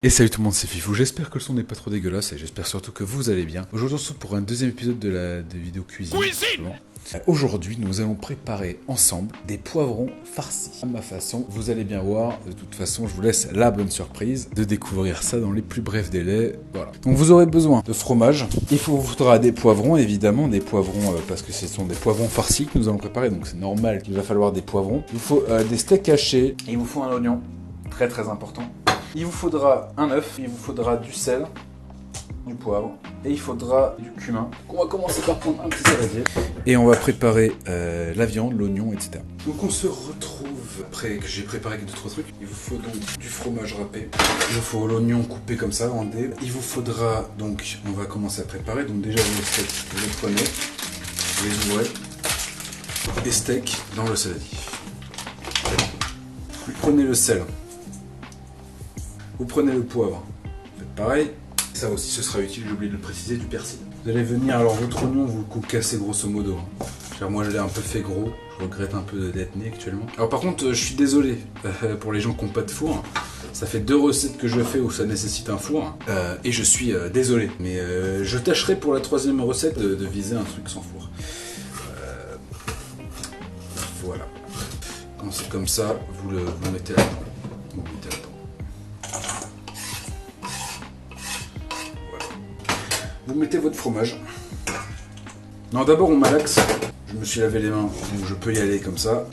Et salut tout le monde, c'est Fifou, j'espère que le son n'est pas trop dégueulasse et j'espère surtout que vous allez bien. Aujourd'hui on se retrouve pour un deuxième épisode de la vidéo cuisine. Aujourd'hui nous allons préparer ensemble des poivrons farcis. À ma façon, vous allez bien voir, de toute façon je vous laisse la bonne surprise de découvrir ça dans les plus brefs délais. Voilà. Donc vous aurez besoin de fromage, il vous faudra des poivrons évidemment, des poivrons parce que ce sont des poivrons farcis que nous allons préparer, donc c'est normal qu'il va falloir des poivrons. Il vous faut des steaks hachés, il vous faut un oignon, très important. Il vous faudra un œuf, il vous faudra du sel, du poivre et il faudra du cumin. On va commencer par prendre un petit saladier et on va préparer la viande, l'oignon, etc. Donc on se retrouve après que j'ai préparé d'autres trucs. Il vous faut donc du fromage râpé, il vous faut l'oignon coupé comme ça en dés. Il vous faudra donc, on va commencer à préparer. Donc déjà les steaks, vous les prenez, vous les ouvrez, les steaks dans le saladier. Vous prenez le sel. Vous prenez le poivre, faites pareil. Ça aussi, ce sera utile, j'ai oublié de le préciser, du persil. Vous allez venir, alors votre oignon, vous le concassez grosso modo. Car moi, je l'ai un peu fait gros. Je regrette un peu d'être né actuellement. Alors par contre, je suis désolé pour les gens qui n'ont pas de four. Ça fait 2 recettes que je fais où ça nécessite un four. Et je suis désolé. Mais je tâcherai pour la 3e recette de viser un truc sans four. Voilà. Quand c'est comme ça, vous le mettez là-dedans. Vous le mettez là-dedans. Vous mettez votre fromage. Non, d'abord on malaxe. Je me suis lavé les mains, donc je peux y aller comme ça.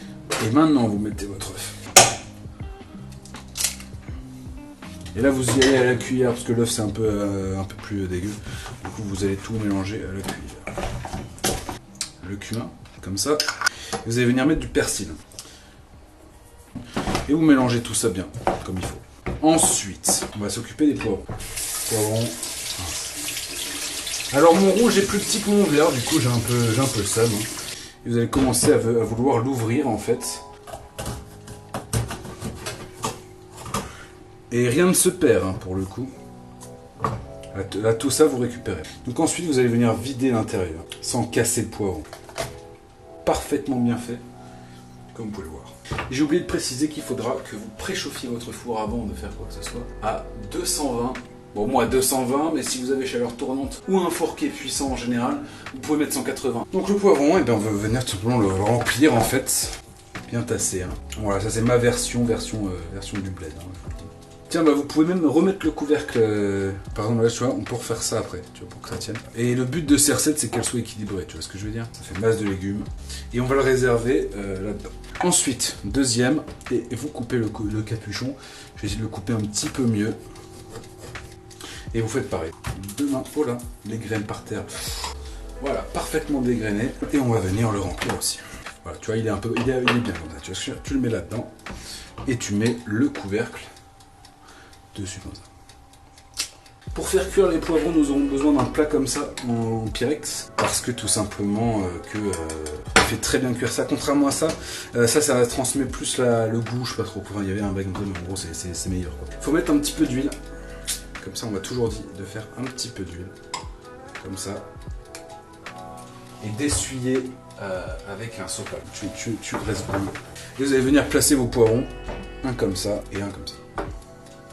Et maintenant vous mettez votre œuf. Et là vous y allez à la cuillère parce que l'œuf c'est un peu plus dégueu. Du coup vous allez tout mélanger à la cuillère. Le cumin, comme ça. Et vous allez venir mettre du persil. Et vous mélangez tout ça bien, comme il faut. Ensuite, on va s'occuper des poivrons. Poivrons. Alors mon rouge est plus petit que mon vert, du coup j'ai un peu le seum. Et vous allez commencer à vouloir l'ouvrir en fait. Et rien ne se perd pour le coup. Là tout ça vous récupérez. Donc ensuite vous allez venir vider l'intérieur, sans casser le poivron. Parfaitement bien fait, comme vous pouvez le voir. J'ai oublié de préciser qu'il faudra que vous préchauffiez votre four avant de faire quoi que ce soit à 220. Bon, moi 220, mais si vous avez chaleur tournante ou un four qui est puissant en général, vous pouvez mettre 180. Donc le poivron, on va venir tout simplement le remplir en fait, bien tassé. Voilà, ça c'est ma version du bled. Tiens, vous pouvez même remettre le couvercle. Par exemple, là, tu vois, on peut refaire ça après, tu vois, pour que ça tienne. Et le but de ces recettes, c'est qu'elles soient équilibrées, tu vois ce que je veux dire? Ça fait masse de légumes. Et on va le réserver là-dedans. Ensuite, deuxième, et vous coupez le capuchon. Je vais essayer de le couper un petit peu mieux. Et vous faites pareil. 2 mains, oh là, les graines par terre. Voilà, parfaitement dégrainé. Et on va venir le remplir aussi. Voilà, tu vois, il est bien comme ça. Tu le mets là-dedans. Et tu mets le couvercle dessus comme ça. Pour faire cuire les poivrons, nous aurons besoin d'un plat comme ça en Pyrex. Parce que tout simplement, on fait très bien cuire ça. Contrairement à ça, ça transmet plus le goût, je sais pas trop. Enfin, il y avait un bac, mais en gros, c'est meilleur. Il faut mettre un petit peu d'huile. Comme ça, on m'a toujours dit de faire un petit peu d'huile, comme ça, et d'essuyer avec un sopalin. Tu graisses bien. Et vous allez venir placer vos poivrons, un comme ça et un comme ça.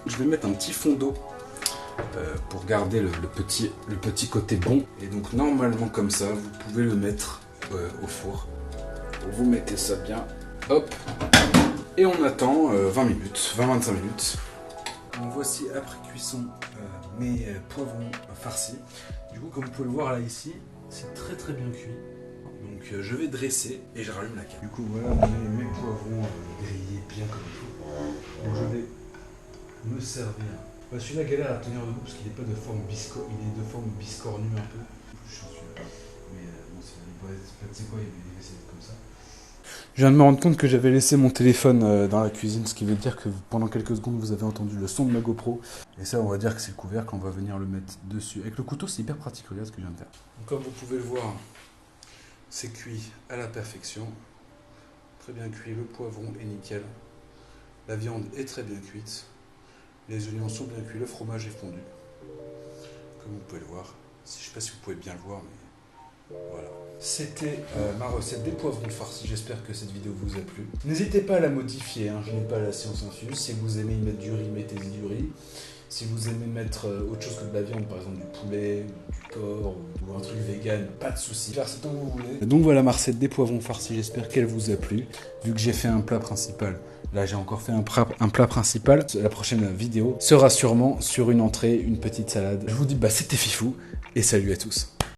Je vais mettre un petit fond d'eau pour garder le petit côté bon. Et donc normalement comme ça, vous pouvez le mettre au four. Vous mettez ça bien, hop, et on attend 20-25 minutes. Donc voici après cuisson mes poivrons farcis. Du coup, comme vous pouvez le voir là ici, c'est très bien cuit. Donc je vais dresser et je rallume la carte. Du coup voilà mes poivrons grillés bien comme il faut. Donc je vais me servir. Celui-là galère à tenir debout parce qu'il n'est pas de forme biscornue un peu. Je suis celui-là. Mais bon, c'est quoi, il va essayer d'être comme ça. Je viens de me rendre compte que j'avais laissé mon téléphone dans la cuisine, ce qui veut dire que pendant quelques secondes vous avez entendu le son de ma GoPro. Et ça, on va dire que c'est le couvercle, on va venir le mettre dessus. Avec le couteau, c'est hyper pratique, regarde ce que je viens de faire. Donc, comme vous pouvez le voir, c'est cuit à la perfection. Très bien cuit, le poivron est nickel. La viande est très bien cuite. Les oignons sont bien cuits, le fromage est fondu. Comme vous pouvez le voir. Je ne sais pas si vous pouvez bien le voir, mais voilà. C'était ma recette des poivrons farcis, j'espère que cette vidéo vous a plu. N'hésitez pas à la modifier, je n'ai pas la science infuse. Si vous aimez y mettre du riz, mettez-y du riz. Si vous aimez mettre autre chose que de la viande, par exemple du poulet, du porc ou un truc vegan, pas de souci. Faire ce temps que vous voulez. Donc voilà ma recette des poivrons farcis, j'espère qu'elle vous a plu. Vu que j'ai fait un plat principal, là j'ai encore fait un plat principal. La prochaine vidéo sera sûrement sur une entrée, une petite salade. Je vous dis c'était fifou et salut à tous.